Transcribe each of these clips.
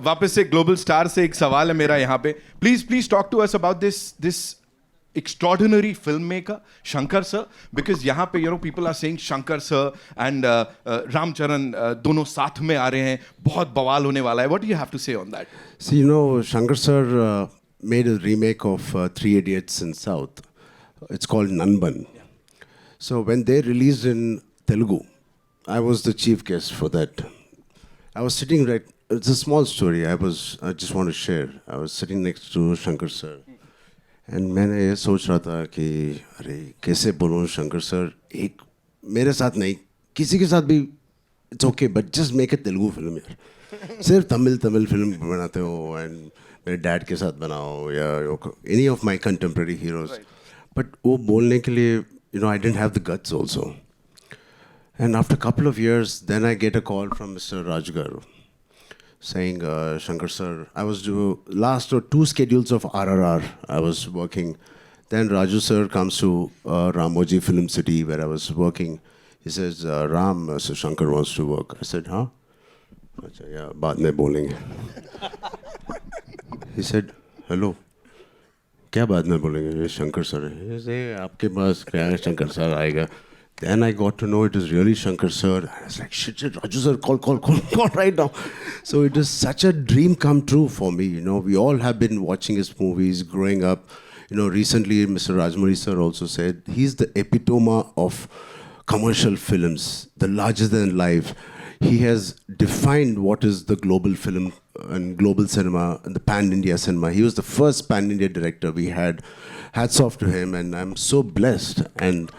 वापस से global star से एक सवाल है मेरा यहाँ पे. Please talk to us about this extraordinary filmmaker Shankar sir, because यहाँ पे people are saying Shankar sir and Ramcharan दोनों साथ में आ रहे हैं, बहुत बवाल होने वाला है. What do you have to say on that? See, Shankar sir made a remake of Three Idiots in South. It's called Nanban. Yeah. So when they released in Telugu, I was the chief guest for that. I was sitting it's a small story I just want to share. I was sitting next to Shankar sir. And मैंने ये सोच रहा था कि अरे कैसे बोलूँ Shankar sir, एक मेरे साथ नहीं किसी के साथ भी it's okay, but just make a Telugu film यार. सिर्फ तमिल फिल्म बनाते हो एंड मेरे डैड के साथ बनाओ या any of my contemporary heroes. But वो बोलने के लिए I didn't have the guts also. And after couple of years then I get a call from mister Raju garu saying, Shankar sir, I was last 2 schedules of RRR I was working. Then Raju sir comes to Ramoji Film City where I was working. He says, Ram, so Shankar wants to work. I said, huh? Achha, yeah, baad mein bolenge. He said, hello. क्या बाद में बोलेंगे? Shankar sir है. He said, आपके पास क्या है? Shankar sir आएगा. Then I got to know it is really Shankar sir. And I was like, shit, Raju sir, call right now. So it is such a dream come true for me. We all have been watching his movies growing up. Recently Mr. Rajmouli sir also said he's the epitome of commercial films, the larger than life. He has defined what is the global film and global cinema and the pan-India cinema. He was the first pan-India director we had. Hats off to him, and I'm so blessed. And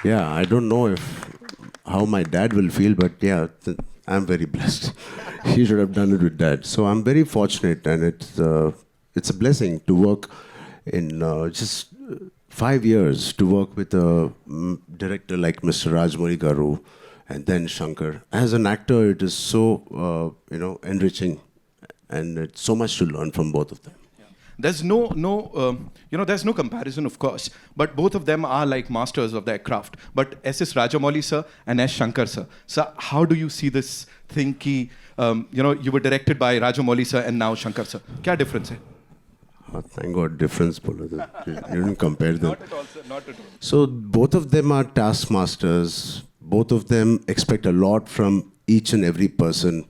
yeah, I don't know how my dad will feel, but yeah, I'm very blessed. He should have done it with dad. So I'm very fortunate, and it's a blessing to work in just 5 years to work with a director like Mr. Rajmouli Garu and then Shankar. As an actor, it is so enriching, and it's so much to learn from both of them. There's there's no comparison, of course, but both of them are like masters of their craft. But S.S. Rajamouli sir and S. Shankar sir. So how do you see this thing ki, you were directed by Rajamouli sir and now Shankar sir? Kya difference hai? Thank God, difference. You didn't compare them. Not at all, sir. Not at all. So both of them are taskmasters. Both of them expect a lot from each and every person.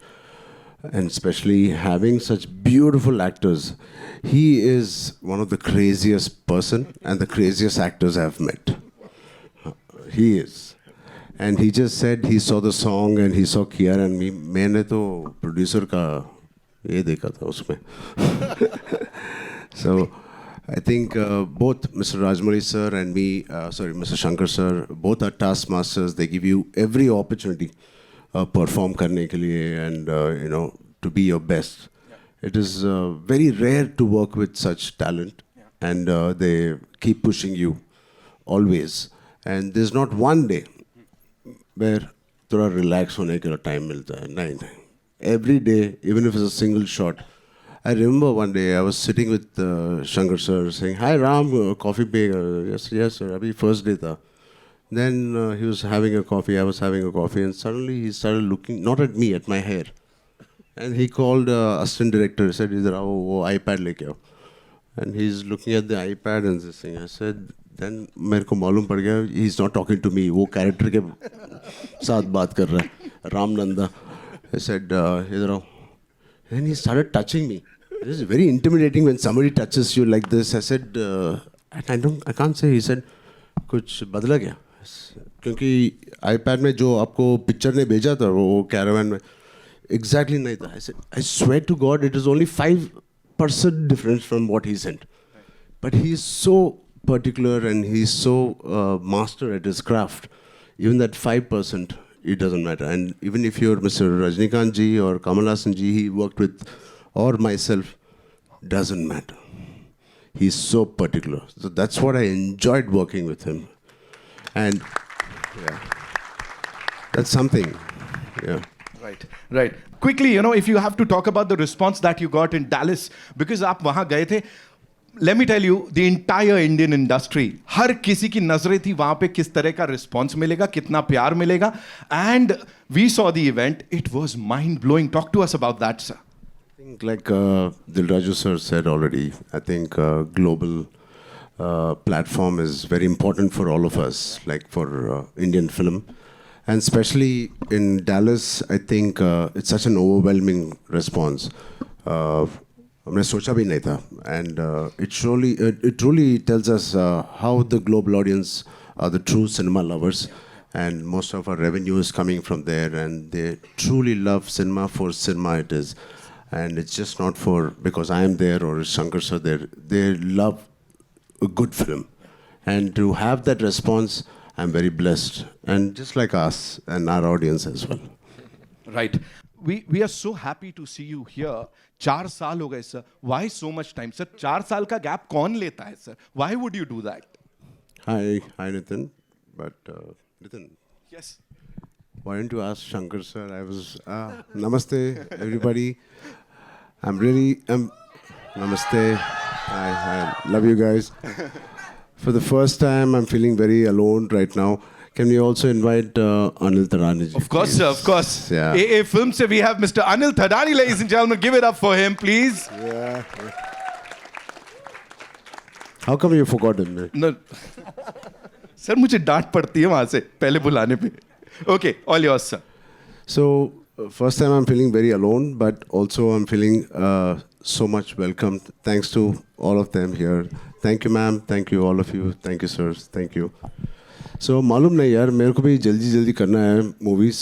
And especially having such beautiful actors. He is one of the craziest person and the craziest actors I've met. He is. And he just said he saw the song and he saw Kiara and me. मैंने तो producer का ये देखा था उसमें. So I think both Mr. Rajmouli sir and me, Mr. Shankar sir, both are taskmasters. They give you every opportunity. Perform करने के लिए and to be your best. Yeah. It is very rare to work with such talent, and they keep pushing you always. And there's not one day where थोड़ा relax होने के लिए time मिलता है. नहीं. Every day, even if it's a single shot. I remember one day I was sitting with Shankar sir saying, "Hi Ram, coffee bag." Yes sir. Abhi first day था. Then he was having a coffee, I was having a coffee, and suddenly he started looking, not at me, at my hair. And he called assistant director, he said, "Idhar aao, wo iPad leke aao." And he's looking at the iPad and this thing. I said, then मेरे को मालूम पड़ गया, he's not talking to me, वो character के साथ बात कर रहा है, Ram Nanda. I said, "Idhar aao." Then he started touching me. It is very intimidating when somebody touches you like this. I said, I can't say. He said, कुछ बदला क्या? क्योंकि iPad में जो आपको पिक्चर ने भेजा था वो कैरावन में exactly नहीं था. I swear to God, it is only 5% difference from what he sent. But he is so particular and he is so master at his craft. Even that 5%, it doesn't matter. And even if you're Mr. Rajnikant ji or Kamal Haasan ji, he worked with, or myself, doesn't matter. He's so particular. So that's what I enjoyed working with him. And yeah, that's something. Yeah. Right. Quickly, if you have to talk about the response that you got in Dallas, because आप वहाँ गए थे, let me tell you, the entire Indian industry, हर किसी की नजरें थी वहां पे किस तरह का रिस्पॉन्स मिलेगा, कितना प्यार मिलेगा. And we saw the event. It was mind blowing. Talk to us about that, sir. I think like Dilraju sir said already, I think global platform is very important for all of us, like for Indian film. And especially in Dallas, I think it's such an overwhelming response. हमने सोचा भी नहीं था. And it truly tells us how the global audience are the true cinema lovers. And most of our revenue is coming from there, and they truly love cinema for cinema it is. And it's just not for because I am there or Shankar sir there. They love a good film. And to have that response, I'm very blessed. And just like us and our audience as well. Right. We are so happy to see you here. 4 साल हो गए sir. Why so much time, sir? 4 साल का gap कौन लेता है sir? Why would you do that? Hi Nitin. But Nitin, Yes. why didn't you ask Shankar sir? I was Namaste everybody. Namaste. I love you guys. For the first time, I'm feeling very alone right now. Can we also invite Anil Tadani? Of course, sir. Of course. Yeah. AA Film se we have Mr. Anil Thadani, ladies and gentlemen. Give it up for him, please. Yeah. How come you forgot him? No. Sir मुझे डांट पड़ती है वहां से पहले बुलाने पे. Okay, all yours, sir. So, first time I'm feeling very alone, but also I'm feeling so much welcomed. Thanks to all of them here. Thank you, ma'am. Thank you, all of you. Thank you, sirs. Thank you. So, मालूम नहीं यार मेरे को भी जल्दी करना है movies.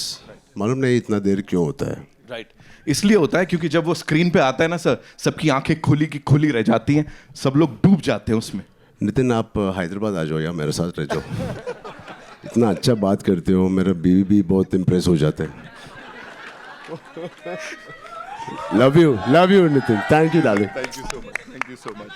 मालूम नहीं इतना देर क्यों होता है. Right. इसलिए होता है क्योंकि जब वो स्क्रीन पे आता है ना सर, सबकी आंखें खुली की खुली रह जाती हैं, सब लोग डूब जाते हैं उसमें. नितिन आप हैदराबाद आ जाओ या मेरे साथ रह जाओ. इतना अच्छा बात करते हो, मेरा बीवी भी बहुत इम्प्रेस हो जाते हैं. Love you Nitin. Thank you darling. Thank you so much. Thank you so much.